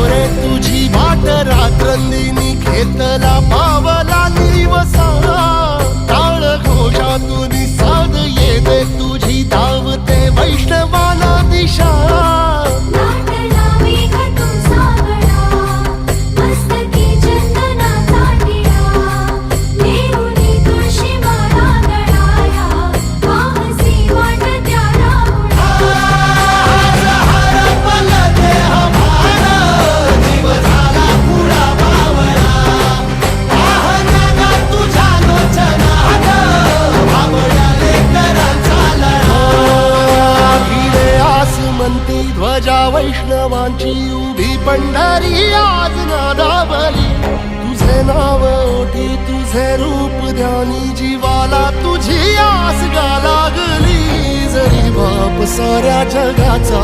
मोरे तुझी वाट रात्रंदिनी घेतला पावला दिवसा टाळ घोषातून साध येते तुझी धावते वैष्णवाला दिशा ध्वजा वैष्णवांची उभी पंढरी आज नादावली तुझे नाव ओठी तुझे रूप ध्यानी जीवाला तुझी आस गा लागली जरी बाप साऱ्या जगाचा